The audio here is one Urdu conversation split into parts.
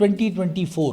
2024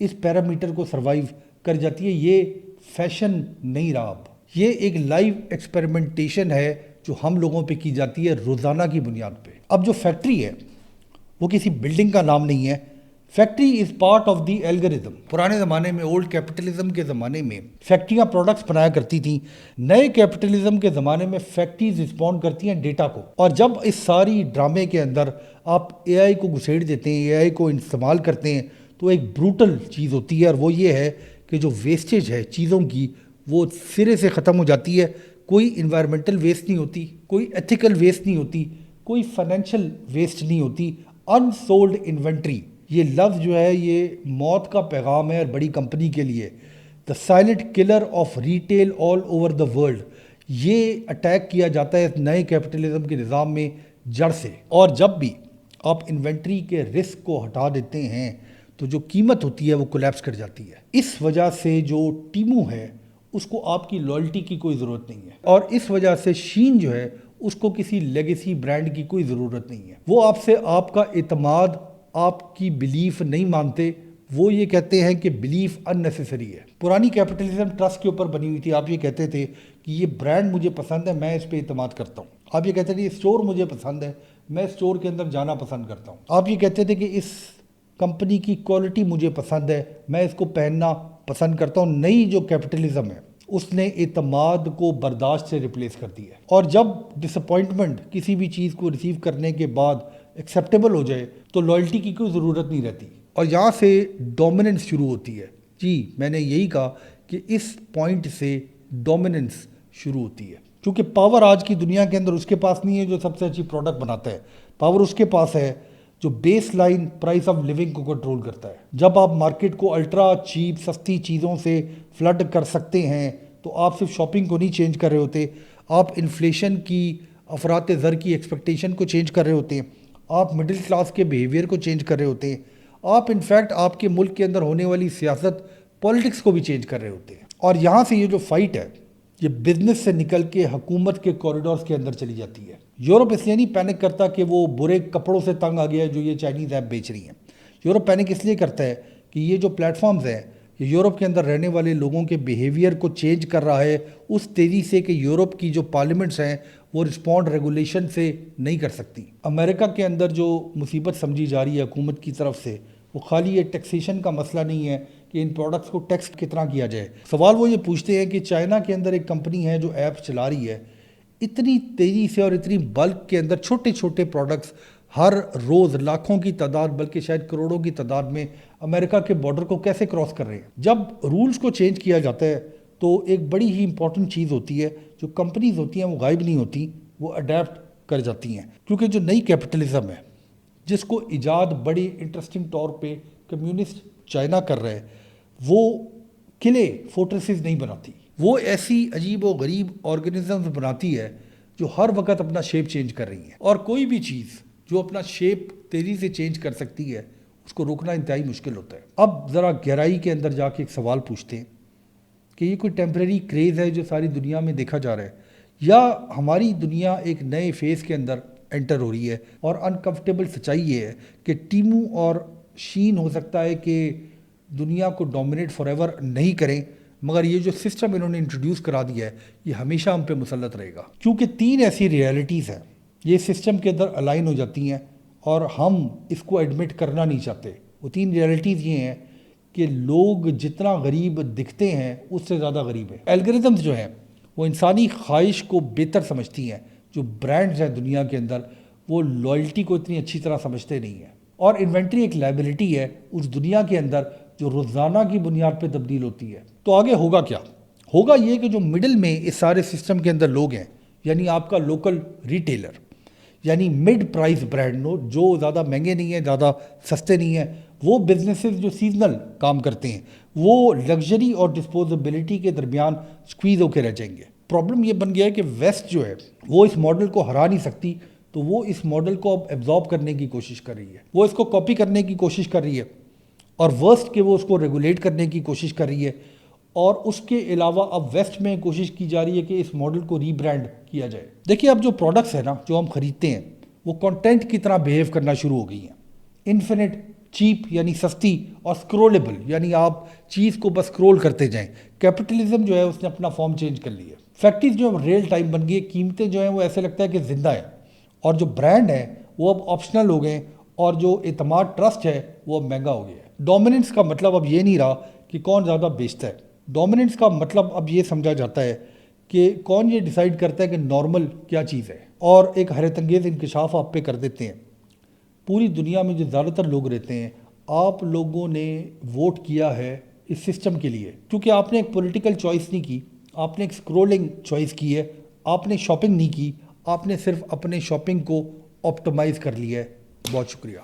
اس پیرامیٹر کو سروائیو کر جاتی ہے. یہ فیشن نہیں رہا اب, یہ ایک لائیو ایکسپیریمنٹیشن ہے جو ہم لوگوں پہ کی جاتی ہے روزانہ کی بنیاد پہ. اب جو فیکٹری ہے وہ کسی بلڈنگ کا نام نہیں ہے, factory is part of the algorithm. پرانے زمانے میں, اولڈ کیپٹلزم کے زمانے میں فیکٹریاں پروڈکٹس بنایا کرتی تھیں. نئے کیپٹلزم کے زمانے میں فیکٹریز رسپونڈ کرتی ہیں ڈیٹا کو. اور جب اس ساری ڈرامے کے اندر آپ اے آئی کو گھسیڑ دیتے ہیں, اے آئی کو استعمال کرتے ہیں, تو ایک بروٹل چیز ہوتی ہے, اور وہ یہ ہے کہ جو ویسٹیج ہے چیزوں کی وہ سرے سے ختم ہو جاتی ہے. کوئی انوائرمنٹل ویسٹ نہیں ہوتی, کوئی ایتھیکل ویسٹ نہیں ہوتی, کوئی فائنینشیل ویسٹ نہیں ہوتی. انسولڈ انوینٹری, یہ لفظ جو ہے یہ موت کا پیغام ہے اور بڑی کمپنی کے لیے. The silent killer of retail all over the world, یہ اٹیک کیا جاتا ہے اس نئے کیپٹلزم کے نظام میں جڑ سے. اور جب بھی آپ انوینٹری کے رسک کو ہٹا دیتے ہیں تو جو قیمت ہوتی ہے وہ کولیپس کر جاتی ہے. اس وجہ سے جو ٹیمو ہے اس کو آپ کی لائلٹی کی کوئی ضرورت نہیں ہے, اور اس وجہ سے شین جو ہے اس کو کسی لیگیسی برانڈ کی کوئی ضرورت نہیں ہے. وہ آپ سے آپ کا اعتماد, آپ کی بلیف نہیں مانتے. وہ یہ کہتے ہیں کہ بلیف ان نیسیسری ہے. پرانی کیپٹلزم ٹرسٹ کے اوپر بنی ہوئی تھی. آپ یہ کہتے تھے کہ یہ برانڈ مجھے پسند ہے, میں اس پہ اعتماد کرتا ہوں. آپ یہ کہتے تھے یہ اسٹور مجھے پسند ہے, میں اسٹور کے اندر جانا پسند کرتا ہوں. آپ یہ کہتے تھے کہ اس کمپنی کی کوالٹی مجھے پسند ہے, میں اس کو پہننا پسند کرتا ہوں. نئی جو کیپٹلزم ہے اس نے اعتماد کو برداشت سے ریپلیس کر دی ہے. اور جب ڈس اپوائنٹمنٹ کسی بھی چیز کو ریسیو کرنے کے بعد ایکسیپٹیبل ہو جائے تو لائلٹی کی کوئی ضرورت نہیں رہتی, اور یہاں سے ڈومیننس شروع ہوتی ہے. جی میں نے یہی کہا کہ اس پوائنٹ سے ڈومیننس شروع ہوتی ہے, کیونکہ پاور آج کی دنیا کے اندر اس کے پاس نہیں ہے جو سب سے اچھی پروڈکٹ بناتا ہے. پاور اس کے پاس ہے جو base line price of living کو کنٹرول کرتا ہے. جب آپ مارکیٹ کو الٹرا چیپ سستی چیزوں سے فلڈ کر سکتے ہیں تو آپ صرف شاپنگ کو نہیں چینج کر رہے ہوتے, آپ انفلیشن کی, افراط زر کی ایکسپیکٹیشن کو چینج کر رہے ہوتے ہیں, آپ مڈل کلاس کے بیہیویئر کو چینج کر رہے ہوتے ہیں, آپ انفیکٹ آپ کے ملک کے اندر ہونے والی سیاست پولیٹکس کو بھی چینج کر رہے ہوتے ہیں. اور یہاں سے یہ جو فائٹ ہے یہ بزنس سے نکل کے حکومت کے کوریڈورز کے اندر چلی جاتی ہے. یورپ اس لیے نہیں پینک کرتا کہ وہ برے کپڑوں سے تنگ آ گیا ہے جو یہ چائنیز ایپ بیچ رہی ہیں. یورپ پینک اس لیے کرتا ہے کہ یہ جو پلیٹ فارمز ہیں یہ یورپ کے اندر رہنے والے لوگوں کے بیہیویئر کو چینج کر رہا ہے اس تیزی سے کہ یورپ کی جو پارلیمنٹس ہیں وہ رسپونڈ ریگولیشن سے نہیں کر سکتی. امریکہ کے اندر جو مصیبت سمجھی جا رہی ہے حکومت کی طرف سے وہ خالی یہ ٹیکسیشن کا مسئلہ نہیں ہے کہ ان پروڈکٹس کو ٹیکس کتنا کیا جائے. سوال وہ یہ پوچھتے ہیں کہ چائنا کے اندر ایک کمپنی ہے جو ایپ چلا رہی ہے اتنی تیزی سے اور اتنی بلک کے اندر چھوٹے چھوٹے پروڈکٹس ہر روز لاکھوں کی تعداد بلکہ شاید کروڑوں کی تعداد میں امریکہ کے بارڈر کو کیسے کراس کر رہے ہیں. جب رولز کو چینج کیا جاتا ہے تو ایک بڑی ہی امپورٹنٹ چیز ہوتی ہے, جو کمپنیز ہوتی ہیں وہ غائب نہیں ہوتی, وہ اڈیپٹ کر جاتی ہیں. کیونکہ جو نئی کیپٹلزم ہے جس کو ایجاد بڑی انٹرسٹنگ طور پہ کمیونسٹ چائنا کر رہے, وہ قلعے فورٹریسز نہیں بناتی, وہ ایسی عجیب و غریب آرگنزمز بناتی ہے جو ہر وقت اپنا شیپ چینج کر رہی ہیں. اور کوئی بھی چیز جو اپنا شیپ تیزی سے چینج کر سکتی ہے اس کو روکنا انتہائی مشکل ہوتا ہے. اب ذرا گہرائی کے اندر جا کے ایک سوال پوچھتے ہیں کہ یہ کوئی ٹیمپریری کریز ہے جو ساری دنیا میں دیکھا جا رہا ہے, یا ہماری دنیا ایک نئے فیز کے اندر انٹر ہو رہی ہے. اور انکمفرٹیبل سچائی یہ ہے کہ ٹیمو اور شین ہو سکتا ہے کہ دنیا کو ڈومینیٹ فار ایور نہیں کریں, مگر یہ جو سسٹم انہوں نے انٹروڈیوس کرا دیا ہے یہ ہمیشہ ہم پہ مسلط رہے گا. کیونکہ 3 ایسی ریالٹیز ہیں یہ سسٹم کے اندر الائن ہو جاتی ہیں اور ہم اس کو ایڈمٹ کرنا نہیں چاہتے. وہ 3 ریالٹیز یہ ہیں کہ لوگ جتنا غریب دکھتے ہیں اس سے زیادہ غریب ہیں. الگوریتھمز جو ہیں وہ انسانی خواہش کو بہتر سمجھتی ہیں. جو برانڈز ہیں دنیا کے اندر وہ لائلٹی کو اتنی اچھی طرح سمجھتے نہیں ہیں. اور انوینٹری ایک لائبلٹی ہے اس دنیا کے اندر جو روزانہ کی بنیاد پہ تبدیل ہوتی ہے. تو آگے ہوگا کیا؟ ہوگا یہ کہ جو مڈل میں اس سارے سسٹم کے اندر لوگ ہیں, یعنی آپ کا لوکل ریٹیلر, یعنی مڈ پرائز برانڈ جو زیادہ مہنگے نہیں ہیں زیادہ سستے نہیں ہیں, وہ بزنسز جو سیزنل کام کرتے ہیں وہ لگژری اور ڈسپوزیبلٹی کے درمیان سکویز ہو کے رہ جائیں گے. پرابلم یہ بن گیا ہے کہ ویسٹ جو ہے وہ اس ماڈل کو ہرا نہیں سکتی, تو وہ اس ماڈل کو اب ایبزارب کرنے کی کوشش کر رہی ہے, وہ اس کو کاپی کرنے کی کوشش کر رہی ہے, اور ورسٹ کہ وہ اس کو ریگولیٹ کرنے کی کوشش کر رہی ہے. اور اس کے علاوہ اب ویسٹ میں کوشش کی جا رہی ہے کہ اس ماڈل کو ری برانڈ کیا جائے. دیکھیے اب جو پروڈکٹس ہیں نا جو ہم خریدتے ہیں وہ کنٹینٹ کی طرح بیہیو کرنا شروع ہو گئی ہیں. انفینٹ چیپ یعنی سستی اور اسکرولبل یعنی آپ چیز کو بس اسکرول کرتے جائیں. کیپٹلزم جو ہے اس نے اپنا فارم چینج کر لی ہے. فیکٹریز جو ہے ریئل ٹائم بن گئی ہے, قیمتیں جو ہیں وہ ایسے لگتا ہے کہ زندہ ہیں, اور جو برانڈ ہیں وہ اب آپشنل ہو گئے, اور جو اعتماد ٹرسٹ ہے وہ اب مہنگا ہو گیا ہے. ڈومیننس کا مطلب اب یہ نہیں رہا کہ کون زیادہ بیچتا ہے. ڈومیننس کا مطلب اب یہ سمجھا جاتا ہے کہ کون یہ ڈیسائیڈ کرتا ہے کہ نارمل کیا چیز ہے. اور ایک حیرت انگیز انکشاف آپ پہ کر دیتے ہیں, پوری دنیا میں جو زیادہ تر لوگ رہتے ہیں, آپ لوگوں نے ووٹ کیا ہے اس سسٹم کے لیے, کیونکہ آپ نے ایک پولیٹیکل چوائس نہیں کی, آپ نے ایک اسکرولنگ چوائس کی ہے, آپ نے شاپنگ نہیں کی, آپ نے صرف اپنے شاپنگ کو آپٹمائز کر لیا ہے. بہت شکریہ.